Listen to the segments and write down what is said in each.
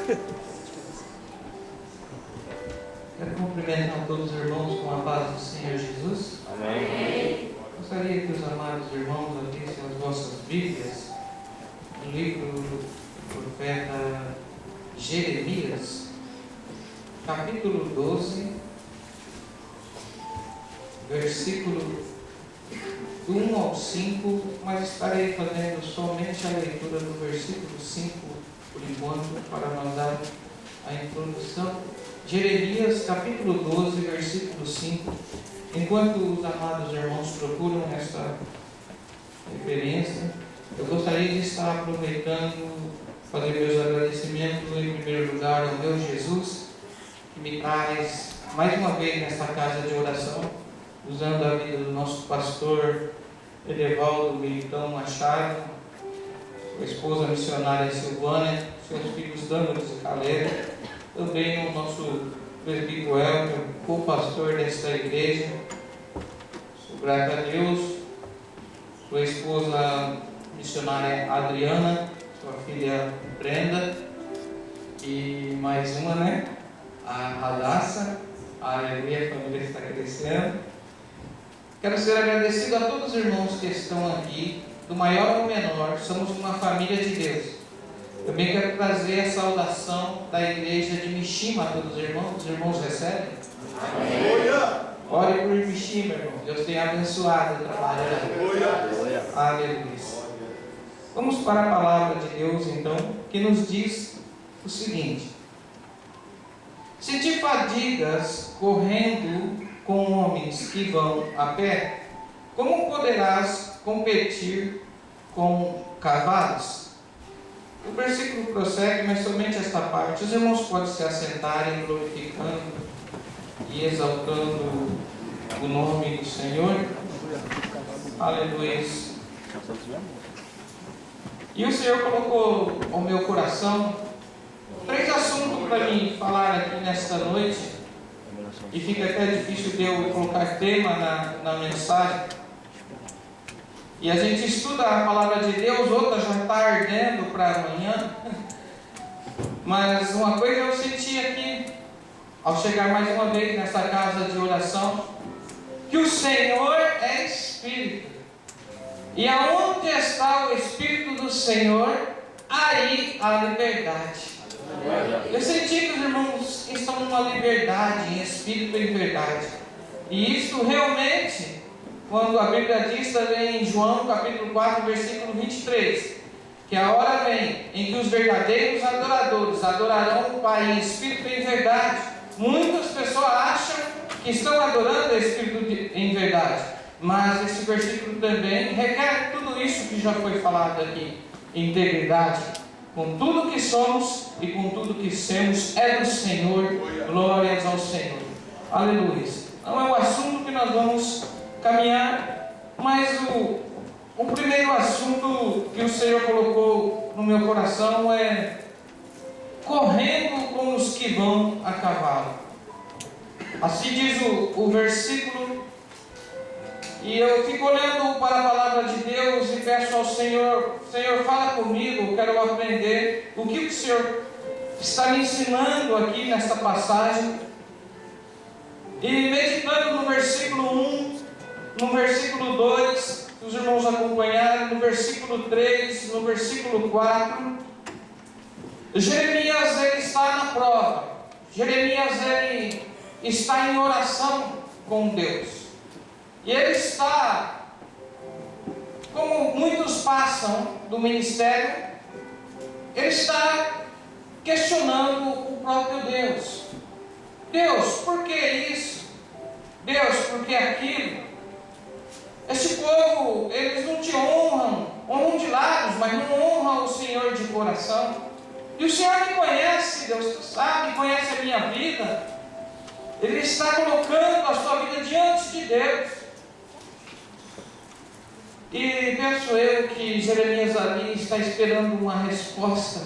Quero cumprimentar todos os irmãos com a paz do Senhor Jesus. Amém. Gostaria que os amados irmãos abrissem as vossas Bíblias no livro do profeta Jeremias, capítulo 12, versículo do 1 ao 5, mas estarei fazendo somente a leitura do versículo 5 por enquanto, para nós dar a introdução. Jeremias, capítulo 12, versículo 5. Enquanto os amados irmãos procuram essa referência, eu gostaria de estar aproveitando, fazer meus agradecimentos em primeiro lugar ao meu Jesus, que me traz mais uma vez nesta casa de oração, usando a vida do nosso pastor Edevaldo Militão Machado, sua esposa missionária Silvânia, seus filhos Dâmaris e Caleb, também o nosso presbítero Elton, co-pastor desta igreja. Sou grato a Deus, sua esposa missionária Adriana, sua filha Brenda, e mais uma, a Radassa. Aleluia, a família está crescendo. Quero ser agradecido a todos os irmãos que estão aqui, do maior ao menor, somos uma família de Deus. Também quero trazer a saudação da igreja de Mishima a todos os irmãos recebem? Amém. Ore por Mishima, irmão, Deus tem abençoado o trabalho dela. Aleluia. Vamos para a palavra de Deus então, que nos diz o seguinte: se te fadigas correndo com homens que vão a pé, como poderás competir com cavalos? O versículo prossegue, mas somente esta parte. Os irmãos podem se assentarem, glorificando e exaltando o nome do Senhor. Aleluia. E o Senhor colocou ao meu coração 3 assuntos para mim falar aqui nesta noite. E fica até difícil de eu colocar tema na mensagem. E a gente estuda a palavra de Deus, outra já está ardendo para amanhã. Mas uma coisa eu senti aqui, ao chegar mais uma vez nessa casa de oração, que o Senhor é Espírito. E aonde está o Espírito do Senhor, aí há liberdade. Eu senti que os irmãos estão numa liberdade, em espírito e em verdade. E isso realmente, quando a Bíblia diz também em João capítulo 4, versículo 23, que a hora vem em que os verdadeiros adoradores adorarão o Pai em espírito e em verdade. Muitas pessoas acham que estão adorando o Espírito em verdade, mas esse versículo também requer tudo isso que já foi falado aqui: integridade. Com tudo que somos e com tudo que somos é do Senhor. Glórias ao Senhor. Aleluia. Não é o assunto que nós vamos caminhar, mas o primeiro assunto que o Senhor colocou no meu coração é correndo com os que vão a cavalo. Assim diz o versículo. E eu fico olhando para a palavra de Deus e peço ao Senhor: Senhor, fala comigo, eu quero aprender o que o Senhor está me ensinando aqui nesta passagem. E meditando no versículo 1, no versículo 2, os irmãos acompanharam, no versículo 3, no versículo 4, Jeremias ele está na prova. Jeremias ele está em oração com Deus. E ele está, como muitos passam do ministério, ele está questionando o próprio Deus. Deus, por que isso? Deus, por que aquilo? Esse povo, eles não te honram de lábios, mas não honram o Senhor de coração. E o Senhor me conhece, Deus sabe, conhece a minha vida. Ele está colocando a sua vida diante de Deus. E penso eu que Jeremias ali está esperando uma resposta.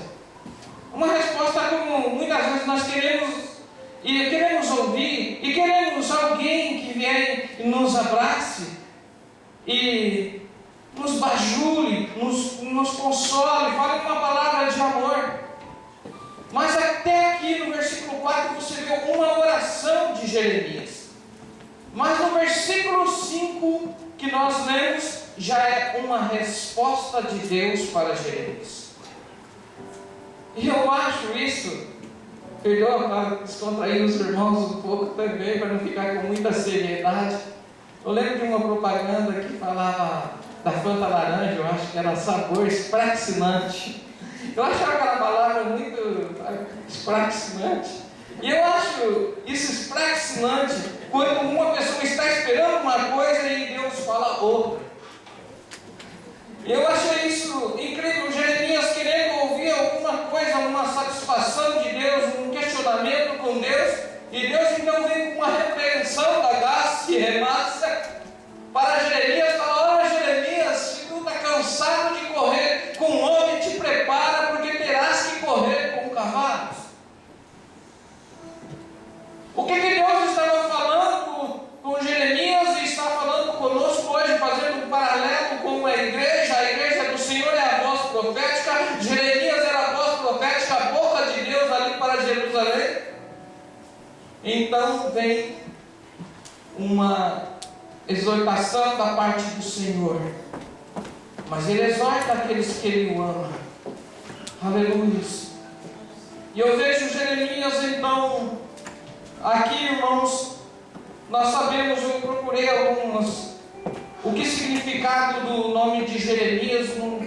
Uma resposta como muitas vezes nós queremos ouvir, e queremos alguém que venha e nos abrace, e nos bajule, nos console, fale uma palavra de amor. Mas 4 você vê uma oração de Jeremias. Mas no versículo 5 que nós lemos, já é uma resposta de Deus para Jeremias. E eu acho isso, perdoa para descontrair os irmãos um pouco também, para não ficar com muita seriedade. Eu lembro de uma propaganda que falava da Fanta laranja, eu acho que era sabor espraxinante. Eu achava aquela palavra muito espraxinante. E eu acho isso espraxinante quando uma pessoa está esperando uma coisa e Deus fala outra. Eu achei isso incrível, Jeremias querendo ouvir alguma coisa, uma satisfação de Deus, um questionamento com Deus, e Deus então vem com uma repreensão da gaste, remassa, para Jeremias, fala: olha Jeremias, se tu está cansado de correr com o homem, te prepara, porque terás que correr com cavalos. O que Deus estava falando com Jeremias e está falando conosco hoje, fazendo um paralelo com a igreja do Senhor é a voz profética, Jeremias era a voz profética, a boca de Deus ali para Jerusalém. Então vem uma exortação da parte do Senhor, mas Ele exorta aqueles que Ele ama. Aleluia. E eu vejo Jeremias então, aqui irmãos, nós sabemos, eu procurei algumas, o que significado do nome de Jeremias no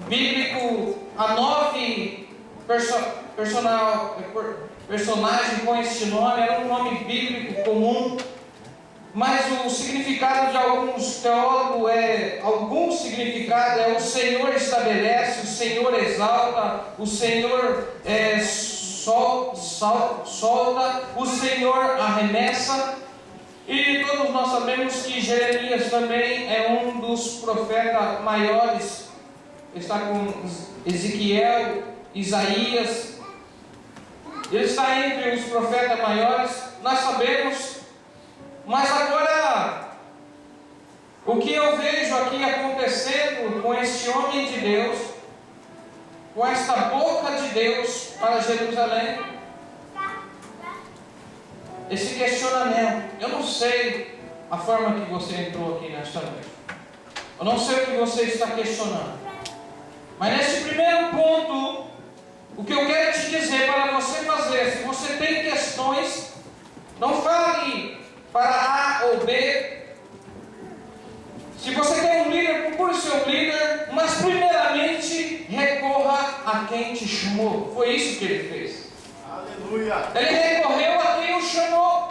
bíblico, há 9 personagens com este nome, era um nome bíblico comum, mas o significado de alguns teólogos algum significado é: o Senhor estabelece, o Senhor exalta, o Senhor solta, o Senhor arremessa. E todos nós sabemos que Jeremias também é um dos profetas maiores, está com Ezequiel, Isaías, ele está entre os profetas maiores, nós sabemos. Mas agora, o que eu vejo aqui acontecendo com este homem de Deus, com esta boca de Deus para Jerusalém, esse questionamento. Eu não sei a forma que você entrou aqui nesta noite, eu não sei o que você está questionando, mas nesse primeiro ponto, o que eu quero te dizer para você fazer, se você tem questões, não fale para A ou B. Se você tem um líder, procure seu líder, mas primeiramente recorra a quem te chamou. Foi isso que ele fez. Aleluia. Ele recorreu a quem o chamou.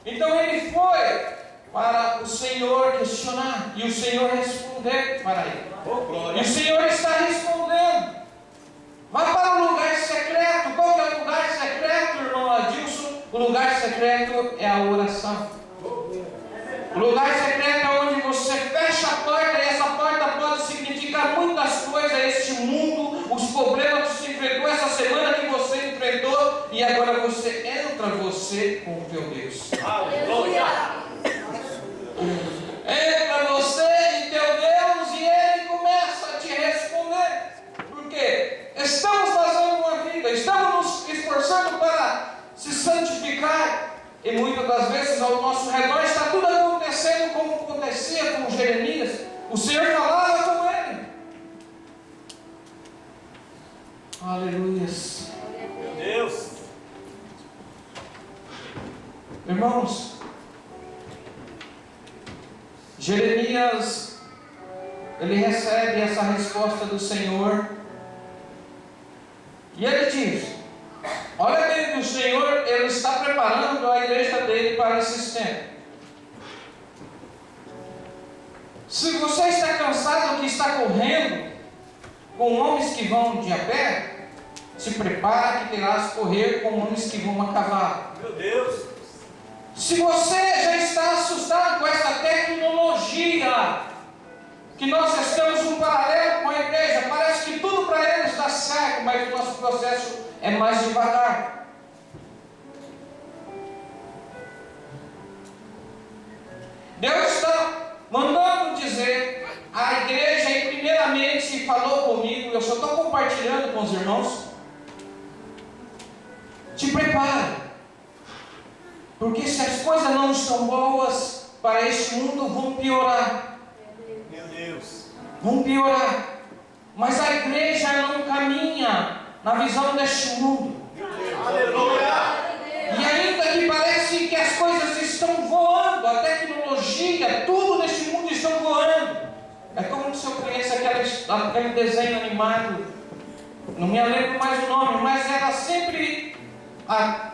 Então ele foi para o Senhor questionar, e o Senhor responder para ele. E o Senhor está respondendo. Vá para o lugar secreto. Qual que é o lugar secreto, irmão Adilson? O lugar secreto é a oração. O lugar secreto é onde você fecha a porta, e essa porta pode significar muitas coisas, este mundo, os problemas que você enfrentou, essa semana que você enfrentou, e agora você entra com o teu Deus. Aleluia. Entra você e teu Deus, e Ele começa a te responder. Porque estamos fazendo uma vida, estamos nos esforçando para se santificar, e muitas das vezes ao nosso redor está tudo acontecendo como acontecia com Jeremias. O Senhor falava com ele. Aleluia. Meu Deus. Irmãos, Jeremias, ele recebe essa resposta do Senhor, e ele diz: olha bem que o Senhor, Ele está preparando a igreja dele para esses tempos. Se você está cansado, que está correndo com homens que vão de a pé, se prepara que terás que correr com homens que vão a cavalo. Meu Deus. Se você já está assustado com essa tecnologia, que nós estamos um paralelo com a igreja, parece que tudo para eles está certo, mas o nosso processo é mais devagar. Deus está mandando dizer à igreja, e primeiramente falou comigo, eu só estou compartilhando com os irmãos. te prepare. Porque se as coisas não estão boas para este mundo, vão piorar. Meu Deus. Vão piorar. Mas a igreja não caminha na visão deste mundo. Aleluia. E ainda que parece que as coisas estão voando, a tecnologia, tudo neste mundo está voando. É como se eu conhecesse aquele desenho animado, não me lembro mais o nome, mas era sempre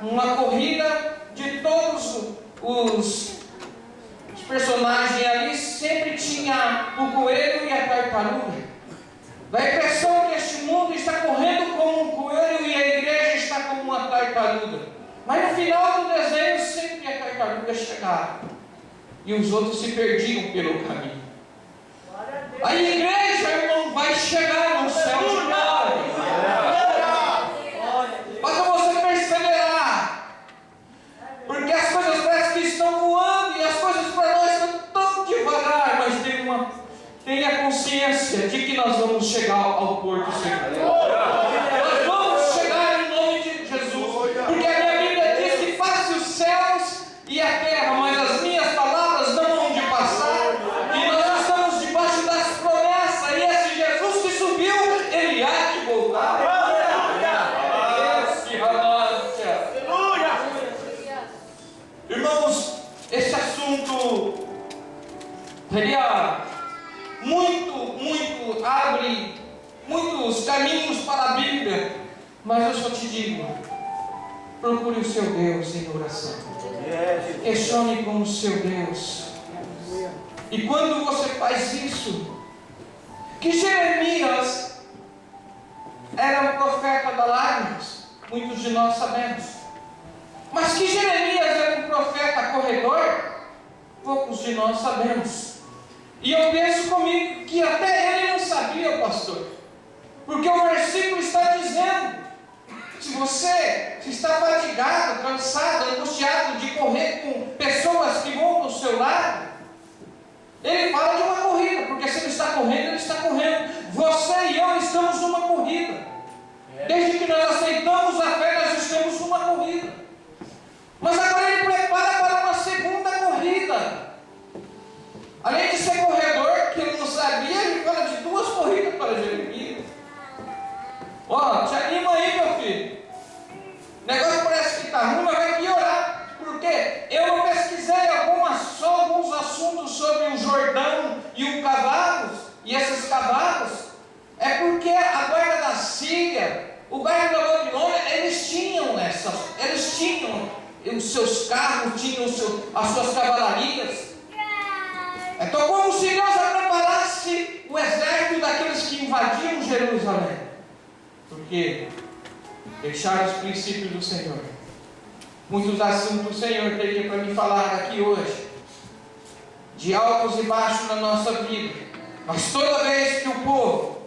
uma corrida de todos os personagens ali, sempre tinha o coelho e a tartaruga. Dá a impressão que este mundo está correndo como um coelho e a igreja está como uma tartaruga. Mas no final do desenho sempre a tartaruga chegava e os outros se perdiam pelo caminho. A igreja, irmão, vai chegar no céu de glória. Basta você perseverar, porque as coisas parecem que estão voando e as coisas para nós estão tão devagar, mas tenha consciência de que nós vamos chegar ao porto seguro. Nós vamos chegar em nome de Jesus, porque a minha Bíblia diz que faça os céus e a terra, mas as minhas palavras não vão de passar, e nós estamos debaixo das promessas, e esse Jesus que subiu, ele há de voltar. Irmãos, esse assunto seria muito, abre muitos caminhos para a Bíblia, mas eu só te digo, procure o seu Deus em oração, questione com o seu Deus, e quando você faz isso, que Jeremias era um profeta da lágrimas, muitos de nós sabemos, mas que Jeremias era um profeta corredor, poucos de nós sabemos. E eu penso comigo que até ele não sabia, pastor, porque o versículo está dizendo: se você está fatigado, cansado, angustiado de correr com pessoas que vão do seu lado, ele fala de uma corrida, porque se ele está correndo, ele está correndo. Você e eu estamos numa corrida. Desde que nós aceitamos a fé, nós estamos numa corrida. Mas agora ele prepara para uma segunda corrida. Além de ser corredor, que ele não sabia, ele fala de duas corridas para Jeremias. Ó, te anima aí, meu filho. O negócio parece que está ruim, mas vai piorar. Por quê? Eu pesquisei alguns assuntos sobre o Jordão e os cavalos. E esses cavalos é porque a guarda da Síria, o guarda da Babilônia, eles tinham os seus carros, tinham as suas cavalarias. Então, como se Deus preparasse o exército daqueles que invadiam Jerusalém, porque deixaram os princípios do Senhor. Muitos assuntos o Senhor teria para me falar aqui hoje, de altos e baixos na nossa vida, mas toda vez que o povo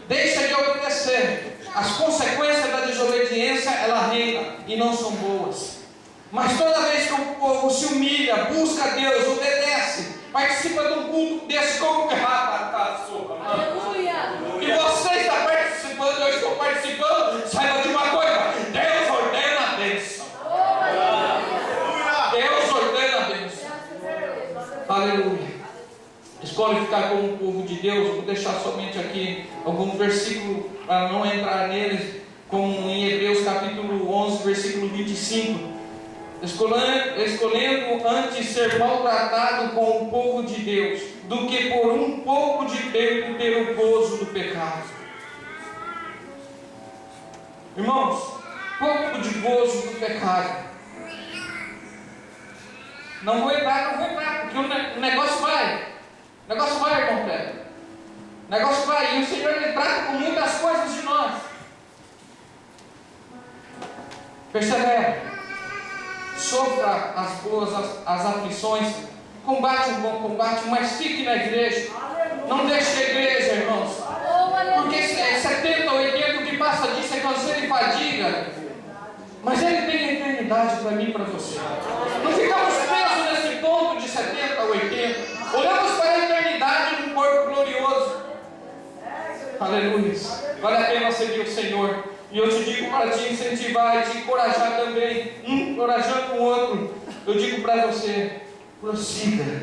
deixa de obedecer, as consequências da desobediência, ela reina e não são boas. Mas toda vez que o povo se humilha, busca Deus, obedece, participa de um culto desse como que aleluia! E você está participando, eu estou participando, saiba de uma coisa: Deus ordena a bênção. Deus ordena a bênção. Aleluia. Escolhe ficar com o povo de Deus. Vou deixar somente aqui algum versículo para não entrar neles, como em Hebreus capítulo 11, versículo 25. Escolhendo antes ser maltratado com o povo de Deus, do que por um pouco de tempo ter o gozo do pecado. Irmãos, pouco de gozo do pecado. Não vou entrar, porque o negócio vai. O negócio vai, irmão Pedro. O negócio vai, e o Senhor ele trata com muitas coisas de nós. Persevera. Sofra as aflições, combate um bom combate, mas fique na igreja. Não deixe a igreja, irmãos, porque 70 ou 80 o que passa disso é canseiro e fadiga, mas Ele tem a eternidade para mim e para você. Não ficamos presos nesse ponto de 70 ou 80, olhamos para a eternidade num corpo glorioso. Aleluia. Vale a pena seguir o Senhor. E eu te digo para te incentivar e te encorajar também, encorajando o outro. Eu digo para você, prossiga,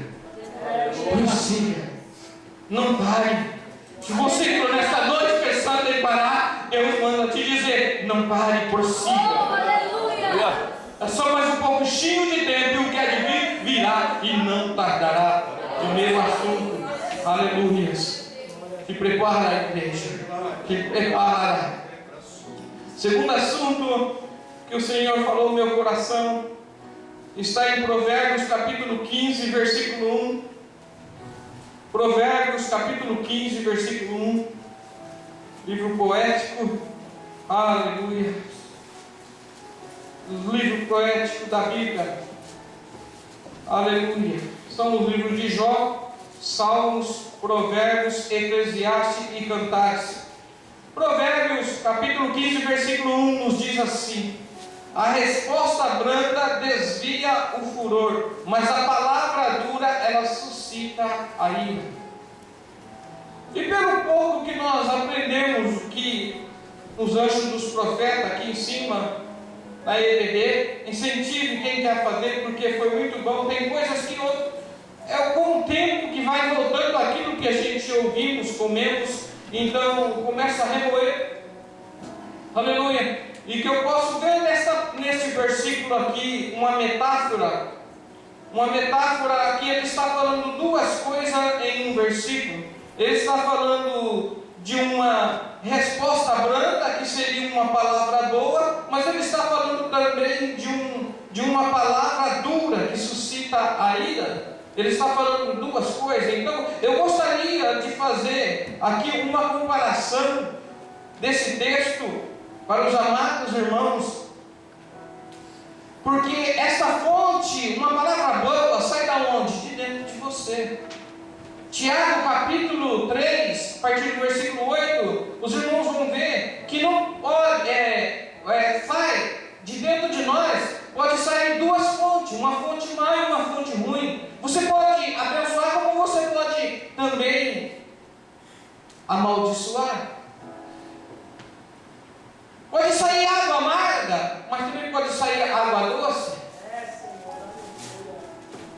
prossiga, não pare. Se você entrou nesta noite pensando em parar, Deus manda te dizer, não pare, prossiga. É só mais um pouquinho de tempo e o que há de vir, virá e não tardará. O mesmo assunto, aleluias. Que prepara a igreja, que prepara. Segundo assunto que o Senhor falou no meu coração, está em Provérbios capítulo 15, versículo 1. Provérbios capítulo 15, versículo 1. Livro poético, aleluia. Os livros poéticos da Bíblia, aleluia. São os livros de Jó, Salmos, Provérbios, Eclesiastes e Cantares. Provérbios capítulo 15, versículo 1 nos diz assim: a resposta branda desvia o furor, mas a palavra dura ela suscita a ira. E pelo pouco que nós aprendemos que nos anjos dos profetas aqui em cima na EBD, incentive quem quer fazer, porque foi muito bom. Tem coisas que é com o tempo que vai voltando aquilo que a gente ouvimos, comemos. Então começa a remoer, aleluia. E que eu posso ver nesse versículo aqui uma metáfora que ele está falando duas coisas em um versículo. Ele está falando de uma resposta branda, que seria uma palavra boa, mas ele está falando também de uma palavra dura, que suscita a ira. Ele está falando duas coisas. Então eu gostaria de fazer aqui uma comparação desse texto para os amados irmãos, porque essa fonte, uma palavra boa, sai da onde? De dentro de você. Tiago capítulo 3, a partir do versículo 8, os irmãos vão ver que não pode, sai de dentro de nós, pode sair duas fontes, uma fonte má e uma fonte ruim. Você pode abençoar, como você pode também amaldiçoar. Pode sair água amarga, mas também pode sair água doce.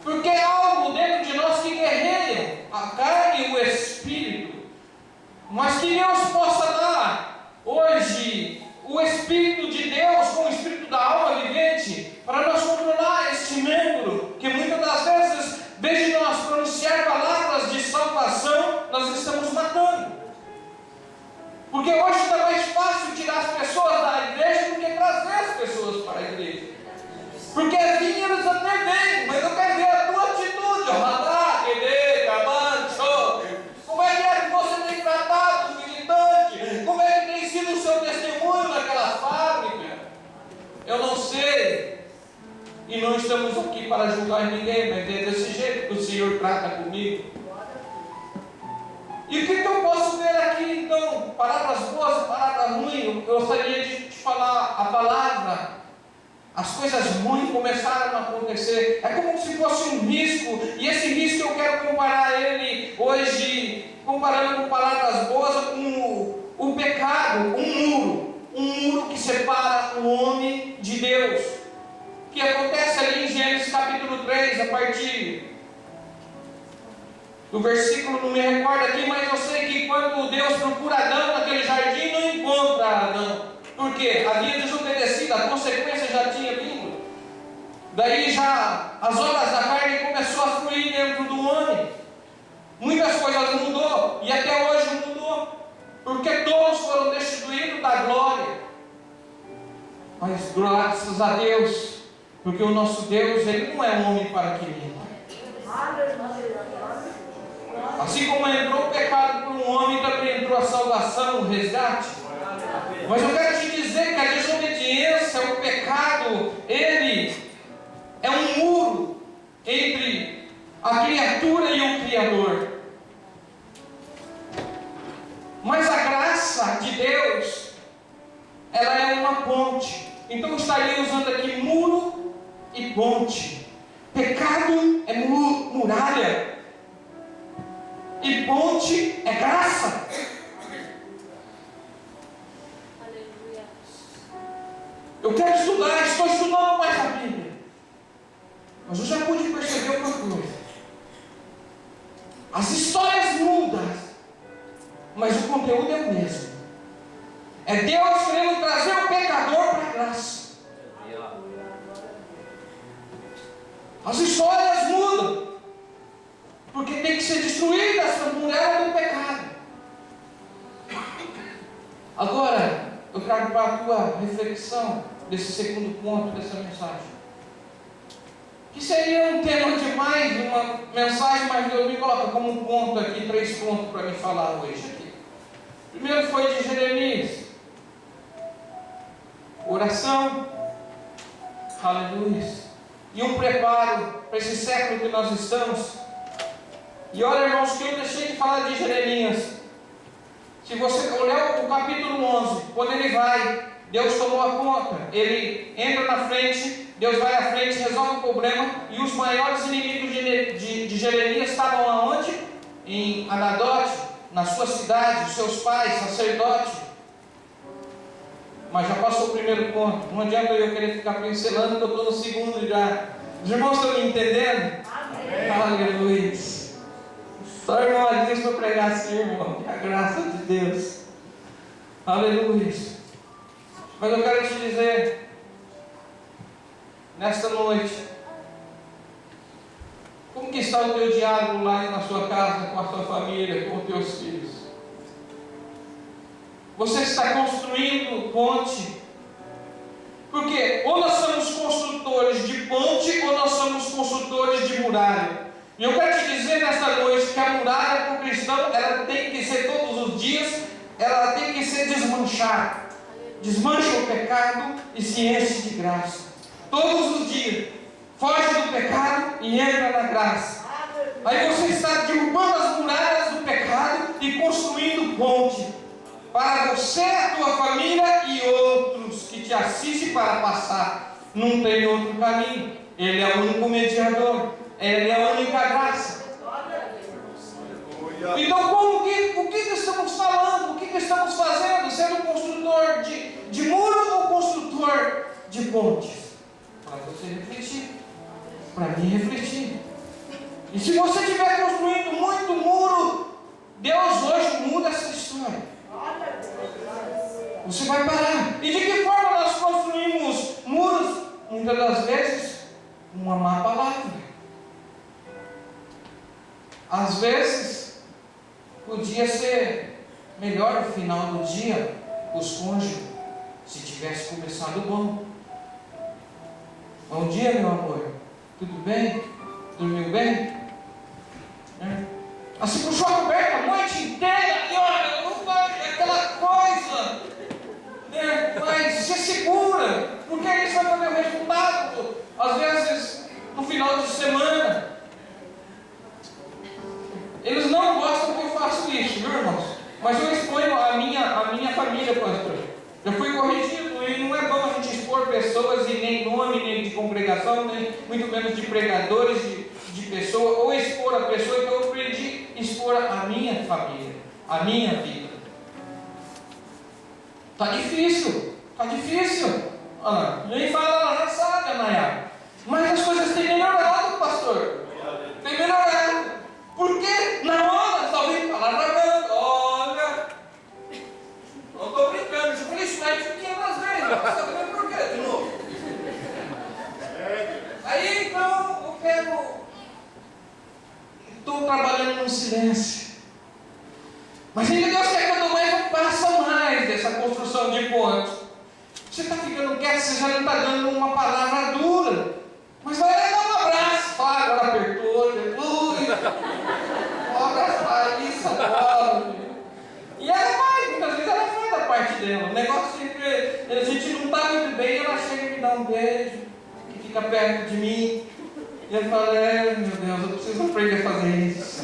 Porque é algo dentro de nós que guerreia a carne e o espírito. Mas que Deus possa dar hoje o Espírito de Deus com o Espírito da alma vivente, para nós controlar este membro, que muitas das vezes, em vez de nós pronunciar palavras de salvação, nós estamos matando. Porque hoje está mais fácil tirar as pessoas da igreja do que trazer as pessoas para a igreja. Porque vir eles até vêm, mas eu quero ver a tua atitude. Como é que você tem tratado os visitantes? Como é que tem sido o seu testemunho naquela fábrica? Eu não sei. E não estamos aqui para julgar ninguém, mas é desse jeito que o Senhor trata comigo. E o que eu posso ver aqui então? Palavras boas, palavras ruins. Eu gostaria de te falar a palavra. As coisas ruins começaram a acontecer. É como se fosse um risco. E esse risco eu quero comparar ele hoje, comparando com palavras boas, com o pecado, um muro. Um muro que separa o homem de Deus. Que acontece ali em Gênesis capítulo 3, a partir do versículo, não me recordo aqui, mas eu sei que quando Deus procura Adão naquele jardim, não encontra Adão. Por quê? Havia desobedecido, a consequência já tinha vindo. Daí já as obras da carne começou a fluir dentro do homem. Muitas coisas mudou, e até hoje mudou. Porque todos foram destituídos da glória. Mas graças a Deus, porque o nosso Deus, Ele não é um homem para que minta. Assim como entrou o pecado por um homem, também entrou a salvação, o resgate. Mas eu quero te dizer que a desobediência, o pecado, ele é um muro entre a criatura e o Criador. Mas a graça de Deus, ela é uma ponte. Então eu estaria usando aqui muro e ponte. Pecado é muralha. E ponte é graça. Eu quero estudar, estou estudando mais a Bíblia. Mas eu já pude perceber uma coisa. As histórias mudam, mas o conteúdo é o mesmo. É Deus querendo trazer o pecador para a graça. As histórias mudam, porque tem que ser destruída essa muralha do pecado. Agora, eu trago para a tua reflexão desse segundo ponto dessa mensagem. Que seria um tema demais, uma mensagem, mas Deus me coloca como um ponto aqui, 3 pontos para me falar hoje aqui. Primeiro foi de Jeremias. Oração, aleluia, e um preparo para esse século que nós estamos. E olha, irmãos, que eu deixei de falar de Jeremias. Se você olhar o capítulo 11, quando ele vai, Deus tomou a conta, ele entra na frente, Deus vai à frente, resolve o problema, e os maiores inimigos de Jeremias estavam aonde? Em Anadote, na sua cidade, os seus pais, sacerdote. Mas já passou o primeiro ponto, não adianta eu querer ficar pincelando, que eu estou no segundo já. Os irmãos estão me entendendo? Amém. Aleluia. Só o irmão Alice para pregar assim, irmão, que a graça de Deus. Aleluia. Mas eu quero te dizer, nesta noite, como que está o teu diálogo lá na sua casa, com a sua família, com os teus filhos? Você está construindo ponte? Porque ou nós somos construtores de ponte, ou nós somos construtores de muralha. E eu quero te dizer nesta noite que a muralha para o cristão, ela tem que ser todos os dias, ela tem que ser desmanchada. Desmancha o pecado e se enche de graça. Todos os dias, foge do pecado e entra na graça. Aí você está derrubando as muralhas do pecado e construindo ponte para você, a tua família e outros que te assistem para passar. Não tem outro caminho. Ele é o único mediador. Ele é a única graça. Então, o que estamos falando? O que estamos fazendo? Sendo construtor de muro ou construtor de pontes? Para você refletir. Para mim refletir. E se você estiver construindo muito muro, Deus hoje muda essa história. Você vai parar. E de que forma nós construímos muros? Muitas das vezes, uma má palavra. Às vezes, podia ser melhor no final do dia, os cônjuges, se tivesse começado bom. Bom dia, meu amor. Tudo bem? Dormiu bem? Assim, puxou a coberta a noite inteira, e olha, não faz aquela coisa. Mas se segura, porque isso vai ter um resultado, às vezes, no final de semana. Eles não gostam que eu faça isso, viu, irmãos? Mas eu exponho a minha família, pastor. Eu fui corrigido, e não é bom a gente expor pessoas, e nem nome, nem de congregação, nem muito menos de pregadores, de pessoa, ou expor a pessoa. Então eu aprendi a expor a minha família, a minha vida. Está difícil, está difícil. Nem fala, ela já sabe, Anaya. Mas as coisas têm melhorado, pastor. Tem melhorado. Porque na hora só vem falar jogando. Olha, não estou brincando. Eu falei isso mais de 500 vezes. Não sabe por quê de novo. Aí então eu estou trabalhando no silêncio. Mas ainda Deus quer que eu dou mais um passo a mais dessa construção de pontes. Você está ficando quieto, você já não está dando uma palavra dura. Mas vai lá dar um abraço. Fala, agora apertou, Jesus. Abraçar isso agora. E ela vai, muitas vezes ela faz da parte dela. O negócio sempre, a gente não está muito bem, ela chega e me dá um beijo, que fica perto de mim. E eu falo, meu Deus, eu preciso aprender a fazer isso.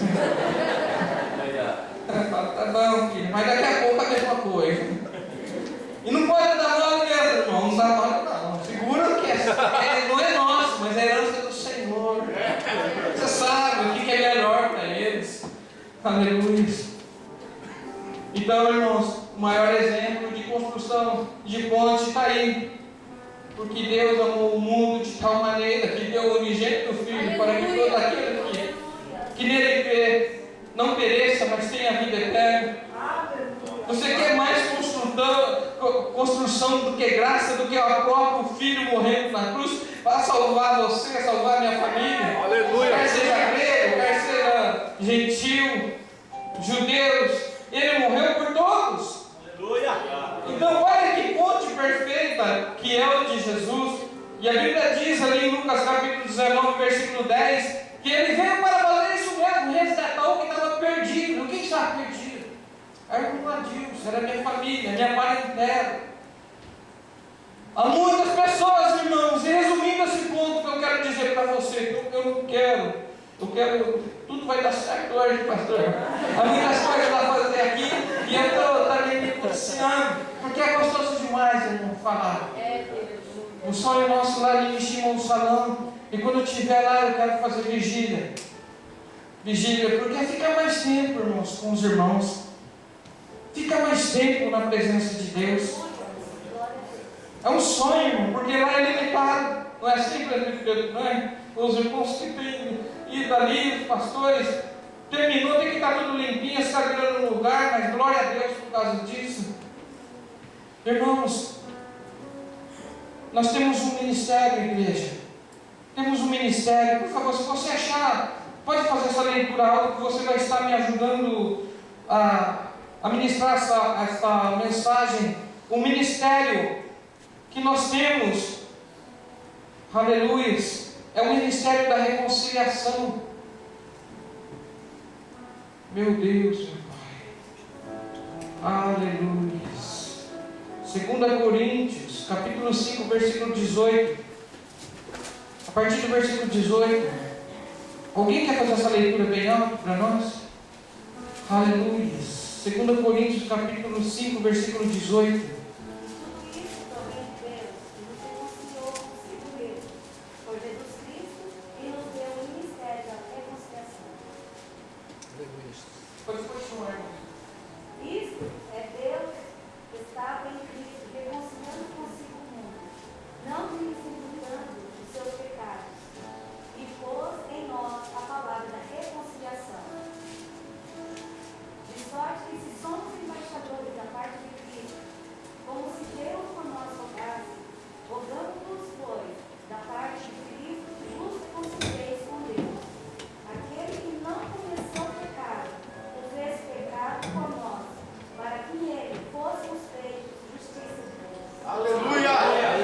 Ela fala, tá bom, filho, mas daqui a pouco a mesma coisa. E não pode dar mole mesmo, irmão, não dá mole não. Segura que não é nosso, mas é herança do Senhor. Você sabe o que é melhor para eles. Aleluia. Então, irmãos, o maior exemplo de construção de ponte está aí. Porque Deus amou o mundo de tal maneira que deu o unigênito Filho para que todo aquele que nele crê não pereça, mas tenha vida eterna. Você quer mais construção do que graça, do que o próprio Filho morrendo na cruz para salvar você, salvar minha família? Aleluia. Quer seja grego, quer seja gentil, judeus, Ele morreu por todos. Aleluia. Então olha que ponte perfeita que é o de Jesus. E a Bíblia diz ali em Lucas capítulo 19, versículo 10, que Ele veio para fazer isso mesmo, resgatar o que estava perdido. O que estava perdido? Era o Adilson, era minha família, minha parentela. Há muitas pessoas, irmãos, e resumindo esse ponto que eu quero dizer para você, eu não quero, tudo vai dar certo hoje, pastor. Há muitas coisas para fazer aqui, e eu estou também me policiando, porque é gostoso demais, irmão, falar. O sonho nosso lá em Mishima, o salão, e quando eu estiver lá eu quero fazer vigília. Vigília, porque fica mais tempo, irmãos, com os irmãos. Fica mais tempo na presença de Deus. É um sonho, irmão, porque lá é limitado. Não é assim, presbítero, não é? Os irmãos que têm ido ali, os pastores, terminou, tem que estar tudo limpinho, as cadeiras no lugar, mas glória a Deus por causa disso. Irmãos, nós temos um ministério, igreja. Temos um ministério. Por favor, se você achar, pode fazer essa leitura alta, que você vai estar me ajudando a ministrar essa mensagem. O ministério que nós temos, aleluia, é o ministério da reconciliação. Meu Deus, meu Pai, aleluia. 2 Coríntios, capítulo 5, versículo 18. A partir do versículo 18. Alguém quer fazer essa leitura bem alta para nós? Aleluia. 2 Coríntios, capítulo 5, versículo 18. Pode continuar. Isto é Deus que estava em Cristo, reconciliando consigo o mundo, não lhes imputando os seus pecados, e pôs em nós a palavra da reconciliação. De sorte que se somos embaixadores da parte de Cristo, como se Deus por nós rogasse, rogamos-vos, pois, da parte de Cristo, que vos reconcilieis com Deus. Aquele que não começou pecado, o fez pecado por nós, para que nele fôssemos feitos justiça de Deus. Aleluia.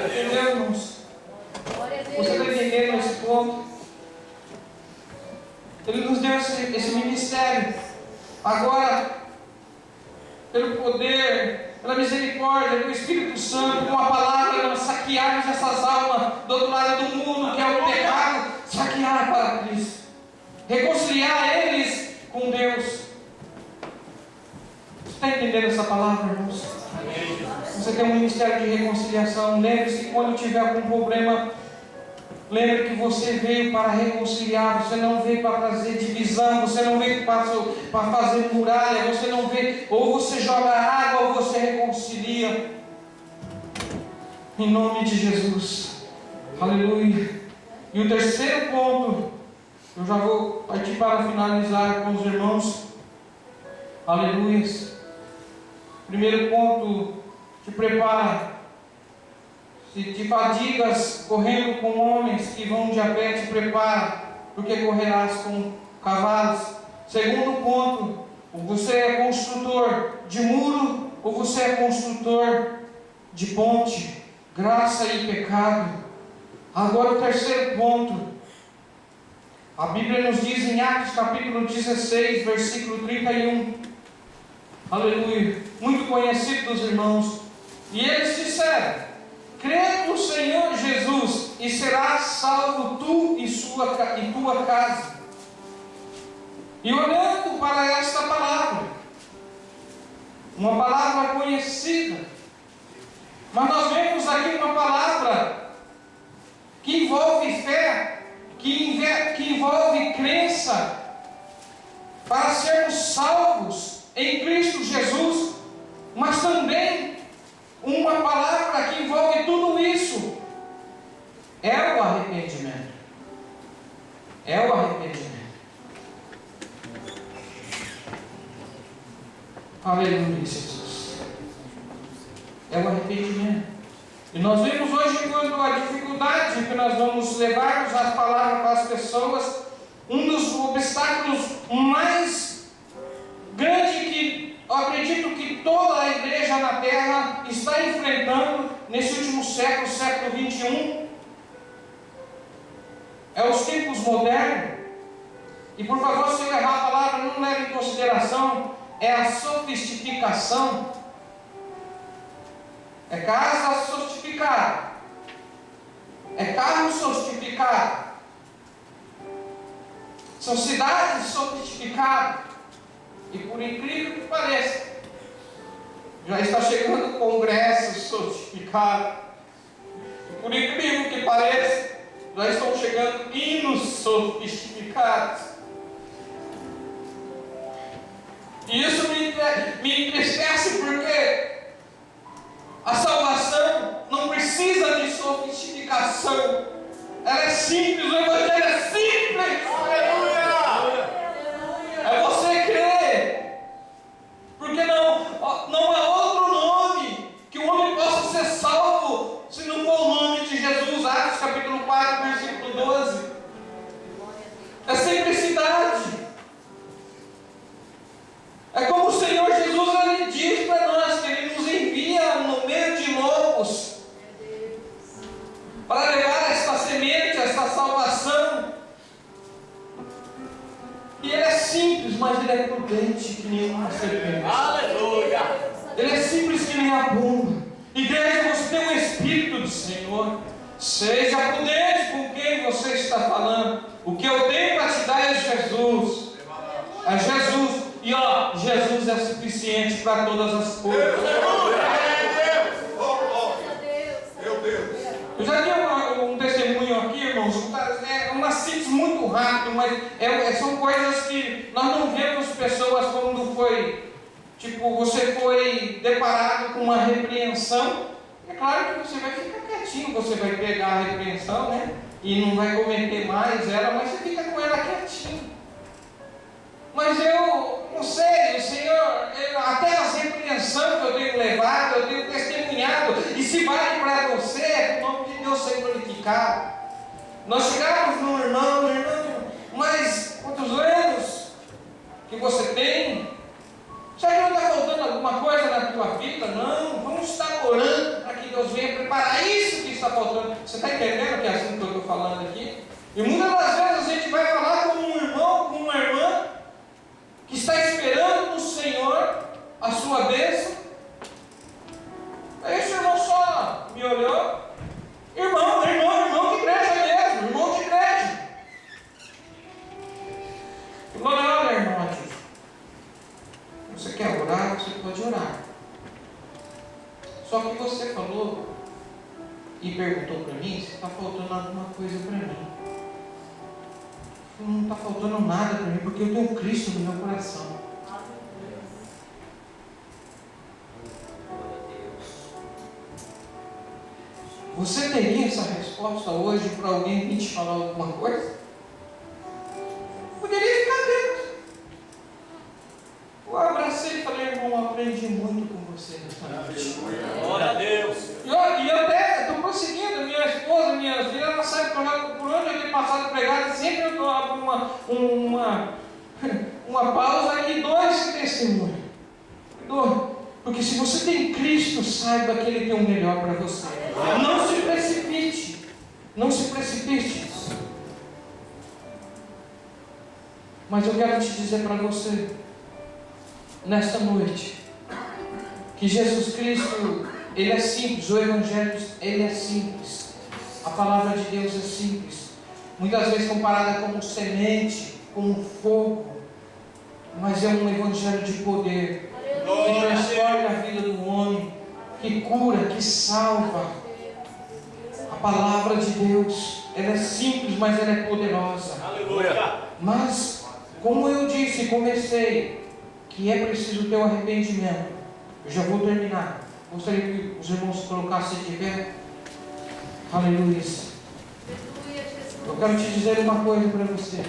Entendeu, irmãos? Glória a Você está Deus. entendendo esse ponto? Ele nos deu esse ministério. Agora, pelo poder, pela misericórdia, pelo Espírito Santo, com a palavra, nós saquearmos essas almas do outro lado do mundo, que é o pecado, saquear para Cristo. Reconciliar eles com Deus. Você está entendendo essa palavra, irmãos? Você tem um ministério de reconciliação. Lembre-se que quando tiver algum problema, lembre que você veio para reconciliar. Você não veio para trazer divisão. Você não veio para fazer muralha. Você não veio, ou você joga água ou você reconcilia. Em nome de Jesus. Aleluia. E o terceiro ponto, eu já vou partir para finalizar com os irmãos. Aleluia. Primeiro ponto, te prepara. Se te fadigas correndo com homens que vão de a pé, te prepara, porque correrás com cavalos. Segundo ponto, você é construtor de muro ou você é construtor de ponte, graça e pecado. Agora o terceiro ponto, a Bíblia nos diz em Atos capítulo 16, versículo 31, aleluia, muito conhecido dos irmãos, e eles disseram: crê no Senhor Jesus e serás salvo tu e tua casa. E olhando para esta palavra, uma palavra conhecida, mas nós vemos aqui uma palavra que envolve fé, que envolve crença, para sermos salvos em Cristo Jesus, mas também uma palavra que envolve tudo isso, é o arrependimento. E nós vemos hoje, quando a dificuldade que nós vamos levarmos as palavras para as pessoas, um dos obstáculos mais grandes que eu acredito que toda a igreja na terra está enfrentando nesse último século, século 21, é os tempos modernos. E por favor, se eu errar a palavra, não leve em consideração, é a sofisticação. É casa sofisticada, é carro sofisticado, são cidades sofisticadas. E por incrível que pareça, já está chegando congressos sofisticados. E por incrível que pareça, já estão chegando hinos sofisticados. E isso me entristece, porque a salvação não precisa de sofisticação. Ela é simples, o Evangelho é simples. Aleluia! É você crer. Porque não há outro nome que o homem possa ser salvo se não for o nome de Jesus. Atos capítulo 4, versículo 12. É simplicidade. É como o Senhor Jesus ele diz para nós, que Ele nos envia no meio de lobos para levar esta semente, esta salvação. E Ele é simples, mas Ele é prudente que nem uma serpente. Aleluia! Ele é simples que nem a pomba. Igreja, você tem o Espírito do Senhor. Seja prudente com quem você está falando. O que eu tenho para te dar é Jesus. É Jesus. E Jesus é suficiente para todas as coisas. Meu Deus! Eu já dei um testemunho aqui, irmãos. É uma síntese muito rápida, mas são coisas que nós não vemos pessoas quando foi. Tipo, você foi deparado com uma repreensão. É claro que você vai ficar quietinho, você vai pegar a repreensão, né? E não vai cometer mais ela, mas você fica com ela quietinho. Mas eu não sei, o Senhor, até as repreensões que eu tenho levado, eu tenho testemunhado, e se vale para você, é o nome de Deus ser glorificado. Nós chegamos no irmão, mas quantos anos que você tem? Será que não está faltando alguma coisa na tua vida? Não, vamos estar orando para que Deus venha preparar isso que está faltando. Você está entendendo que é assim que eu estou falando aqui? E muitas das vezes a gente vai falar com um irmão, com uma irmã, que está esperando no Senhor a sua bênção. Aí esse irmão só me olhou. Irmão de igreja mesmo, irmão de igreja. Eu falei, olha, irmão aqui. Você quer orar, você pode orar. Só que você falou e perguntou para mim se está faltando alguma coisa para mim. Não está faltando nada para mim, porque eu tenho Cristo no meu coração. Você teria essa resposta hoje para alguém vir te falar alguma coisa? Poderia ficar dentro. Eu abracei e falei, irmão, aprendi muito com você nessa noite. Glória a Deus! E eu até estou prosseguindo, minha esposa, minha filha, ela sabe por onde eu tenho passado pregado, sempre eu dou uma pausa e dou esse testemunho. Porque se você tem Cristo, saiba que Ele tem o melhor para você. Não se precipite. Não se precipite. Mas eu quero te dizer para você, nesta noite, que Jesus Cristo, Ele é simples, o Evangelho, Ele é simples. A palavra de Deus é simples. Muitas vezes comparada como semente, como fogo. Mas é um Evangelho de poder. Que transforma a vida do homem. Que cura, que salva. A palavra de Deus, ela é simples, mas ela é poderosa. Aleluia! Mas, como eu disse, comecei, que é preciso ter um arrependimento. Eu já vou terminar. Gostaria que os irmãos se colocassem de pé. Aleluia. Eu quero te dizer uma coisa para você.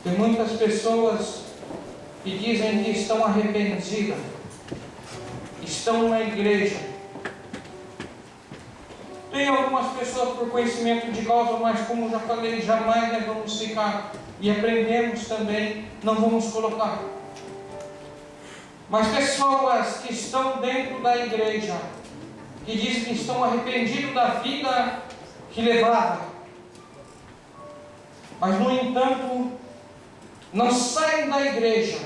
Tem muitas pessoas que dizem que estão arrependidas. estão na igreja. Tem algumas pessoas por conhecimento de causa, mas como já falei, jamais nós vamos ficar, e aprendemos também, não vamos colocar. Mas pessoas que estão dentro da igreja, que dizem que estão arrependidos da vida que levaram, mas no entanto, não saem da igreja,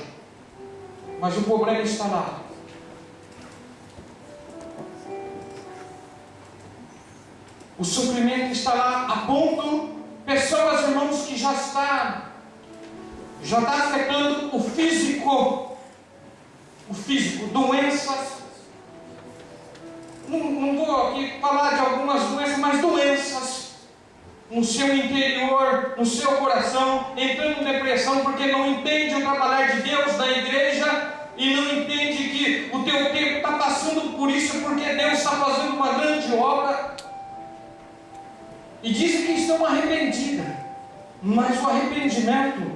mas o problema está lá. O sofrimento está lá a ponto, pessoas, irmãos, que já está afetando o físico, doenças. Não vou aqui falar de algumas doenças, mas doenças no seu interior, no seu coração, entrando em depressão porque não entende o trabalhar de Deus na igreja e não entende que o teu tempo está passando por isso porque Deus está fazendo uma grande obra. E dizem que estão arrependidas, mas o arrependimento,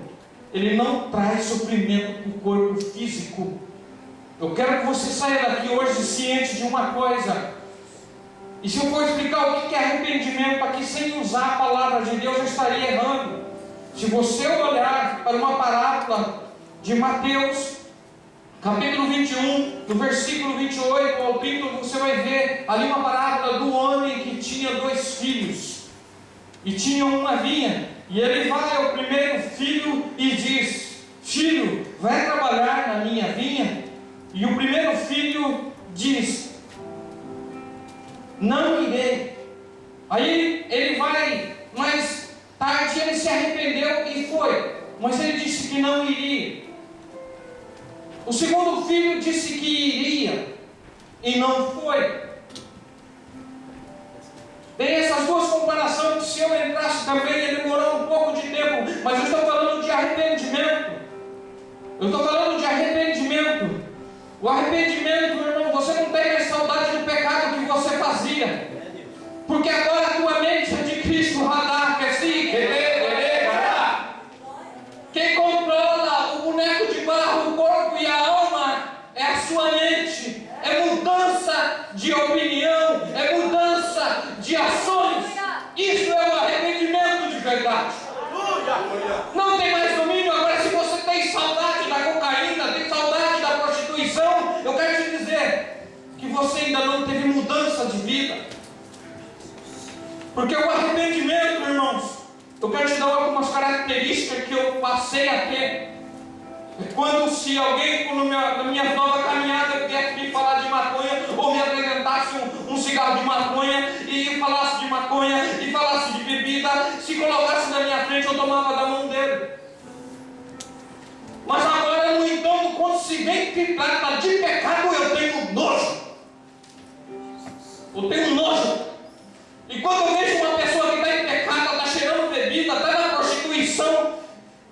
ele não traz sofrimento para o corpo físico. Eu quero que você saia daqui hoje ciente de uma coisa. E se eu for explicar o que é arrependimento aqui sem usar a palavra de Deus, eu estaria errando. Se você olhar para uma parábola de Mateus, capítulo 21, do versículo 28 ao 30, você vai ver ali uma parábola do homem que tinha 2 filhos. E tinha uma vinha, e ele vai ao primeiro filho e diz: filho, vai trabalhar na minha vinha? E o primeiro filho diz: não irei. Aí ele vai, mais tarde ele se arrependeu e foi, mas ele disse que não iria. O segundo filho disse que iria e não foi. Tem essas duas comparações que, se eu entrasse também, ia demorar um pouco de tempo, mas eu estou falando de arrependimento. Eu estou falando de arrependimento. O arrependimento, meu irmão, você não tem mais saudade do pecado que você fazia, porque agora a tua mente é de Cristo. Quem controla o boneco de barro, o corpo e a alma é a sua mente. É mudança de opinião, é mudança de ações. Isso é o arrependimento de verdade. Não tem mais domínio. Agora, se você tem saudade da cocaína, tem saudade da prostituição, eu quero te dizer que você ainda não teve mudança de vida. Porque o arrependimento, irmãos, eu quero te dar algumas características que eu passei a ter. Quando, se alguém na minha nova caminhada viesse me falar de maconha, ou me apresentasse um cigarro de maconha, e falasse de maconha, e falasse de bebida, se colocasse na minha frente, eu tomava da mão dele. Mas agora, no entanto, quando se vem que trata de pecado, eu tenho nojo. Eu tenho nojo. E quando eu vejo uma pessoa que está em pecado, está cheirando bebida, está na prostituição,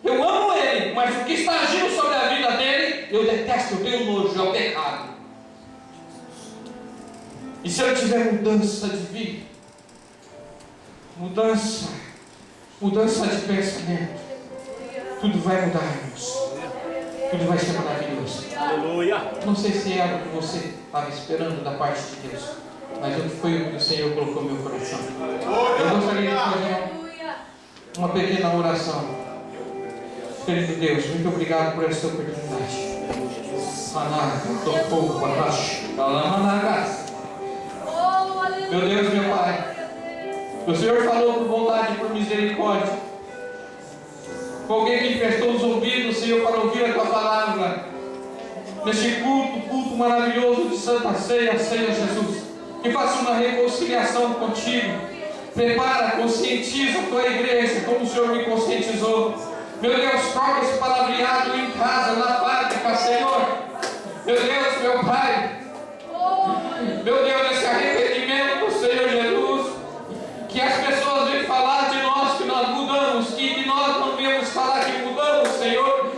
eu amo ele, mas o que está agindo sobre a vida dele, eu detesto, eu tenho nojo, é o pecado. E se eu tiver mudança de vida, mudança de pensamento, tudo vai mudar, irmãos. Tudo vai ser maravilhoso. Aleluia. Não sei se era o que você estava esperando da parte de Deus, mas foi o que o Senhor colocou no meu coração. Eu gostaria de fazer uma pequena oração. Querido Deus, muito obrigado por esta oportunidade. Meu Deus, meu Pai, o Senhor falou por bondade e por misericórdia, com alguém que prestou os ouvidos, Senhor, para ouvir a Tua palavra, neste culto maravilhoso de Santa Ceia, Senhor Jesus, que faça uma reconciliação contigo. Prepara, conscientiza a Tua igreja, como o Senhor me conscientizou. Meu Deus, troca esse palavreado em casa, na fábrica, Senhor. Meu Deus, meu Pai. Meu Deus, esse arrependimento, Senhor Jesus. Que as pessoas vêm falar de nós que nós mudamos, que nós não viemos falar que mudamos, Senhor.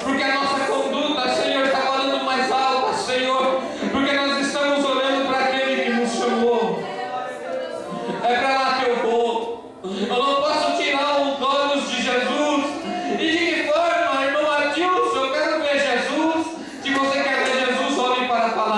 Porque a nossa conduta, Senhor, está falando mais alta, Senhor. Porque nós estamos olhando para aquele que nos chamou. É para lá que eu vou. Eu não posso tirar os olhos de Jesus. E de que forma, irmão Adilson, eu quero ver Jesus. Se você quer ver Jesus, olhe para a palavra.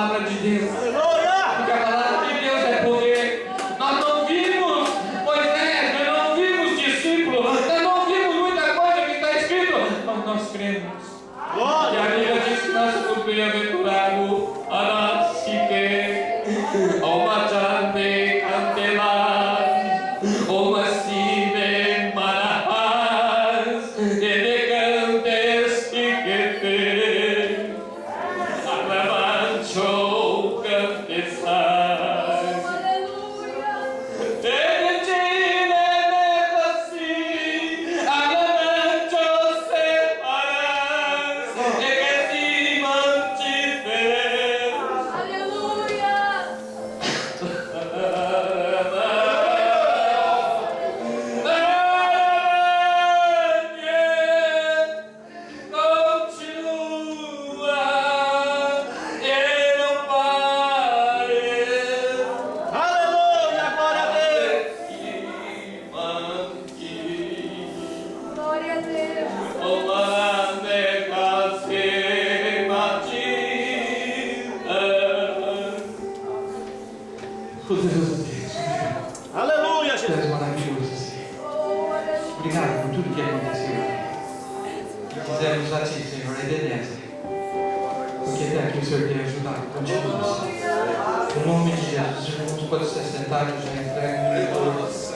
Oma Jane Cantelas, Oma Sive Marahas, Elegantes Tiquete, Alamancho Cantesas. Aleluia, Jesus. Tu és maravilhoso, Senhor. Obrigado por tudo que aconteceu. E quisemos a Ti, Senhor, a Ebenezer. Porque até aqui o Senhor tem ajudado. Continua. No nome de Jesus, irmãos, pode se sentar, eu já entrego.